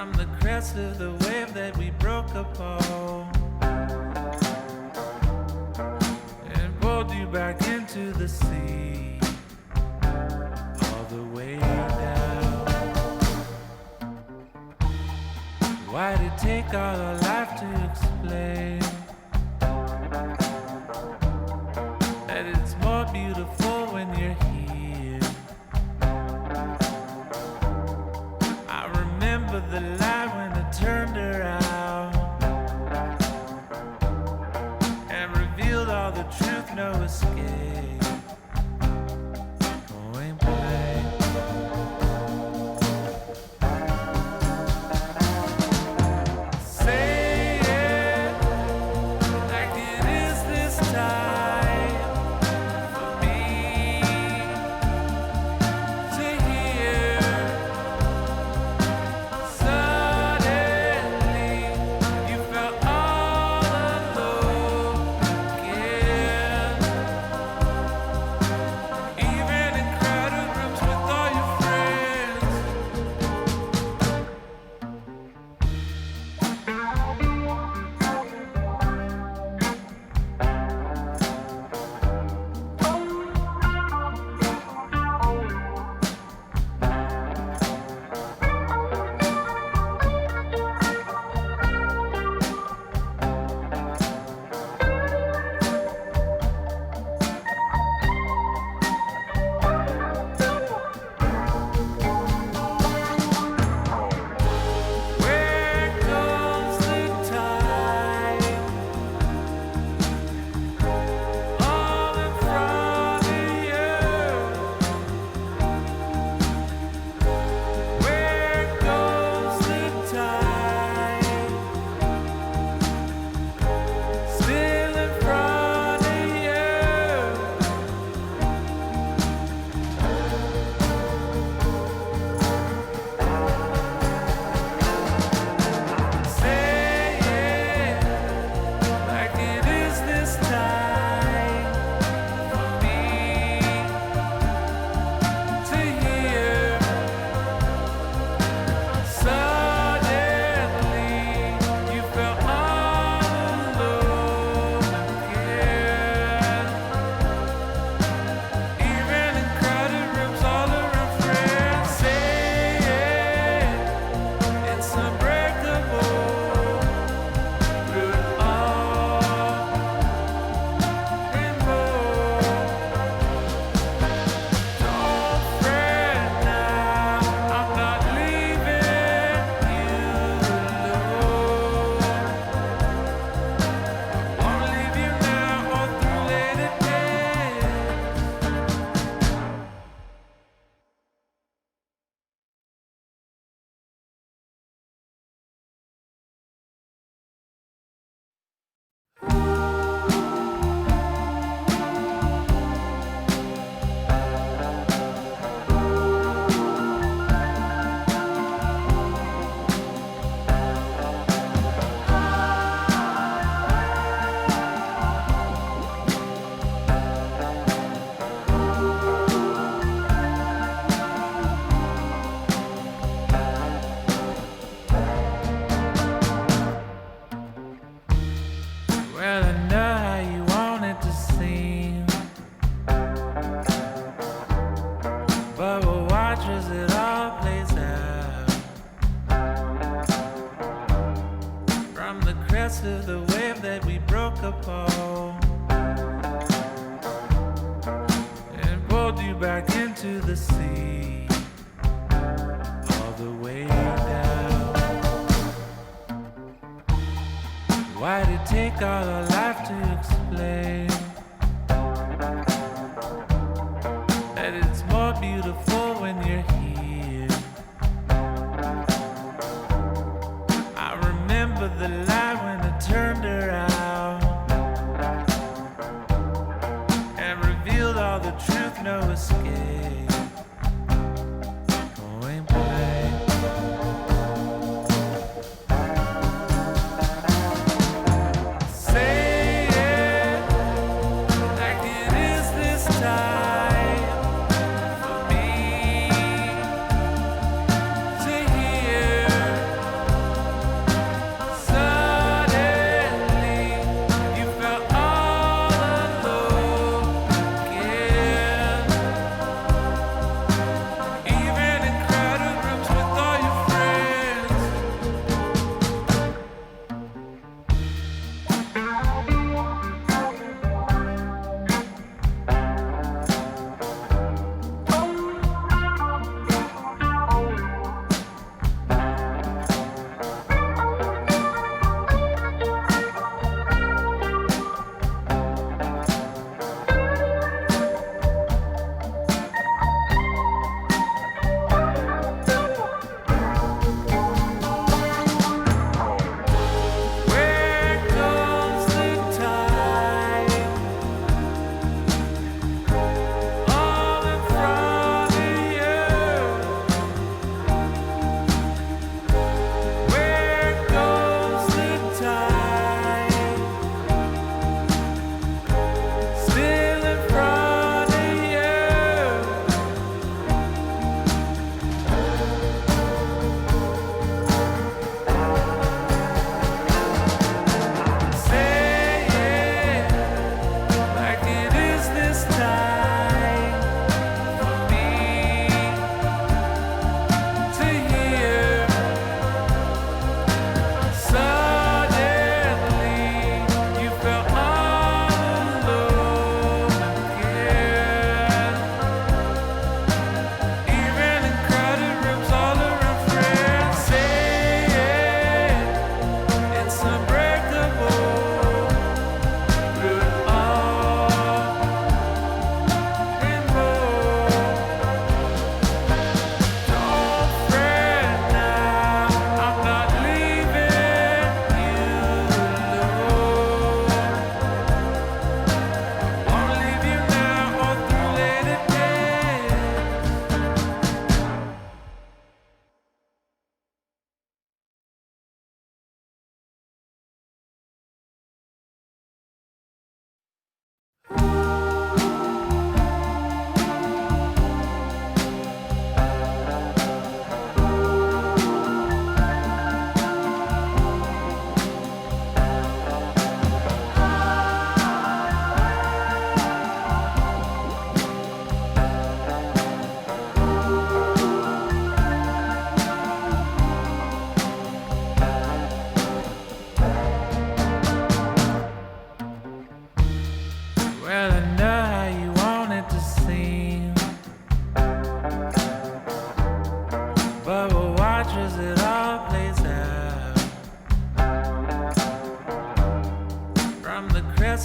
from the crest of the wave that we broke upon and pulled you back into the sea, all the way down. Why'd it take all our life to explain that it's more beautiful when you're here? I remember the light when I turned around and revealed all the truth, no escape. Point blank. Say it like it is this time for me to hear. Suddenly you felt all alone again, even in crowded rooms with all your friends. Where goes the time? All in front of you. Where goes the time? Still in front of you. Say it like it is this time for me to hear. Suddenly you felt all alone again, even in crowded rooms all around friends. Say it, it's unbreakable through it all and more. Don't fret now, I'm not leaving you alone. Won't leave you now or through later days. Well, I know how you want it to seem, but we'll watch as it all plays out. From the crest of the wave that we broke upon and pulled you back into the sea, all the way down. Why'd it take all our life to explain that it's more beautiful when you're here? I remember the light when I turned around and revealed all the truth, no escape. Point blank. Say it like it is this time for me to hear.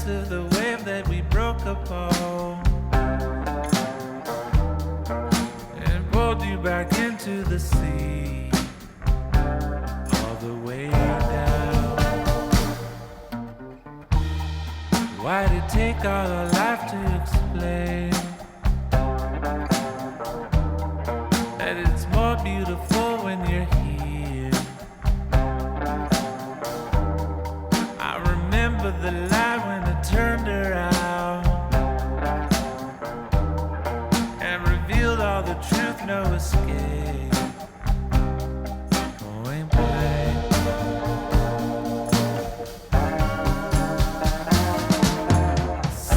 crest of the wave that we broke upon, and pulled you back into the sea, all the way down. Why'd it take all our life to explain that it's more beautiful when you're here? I remember the light when I turned around and revealed all the truth, no escape.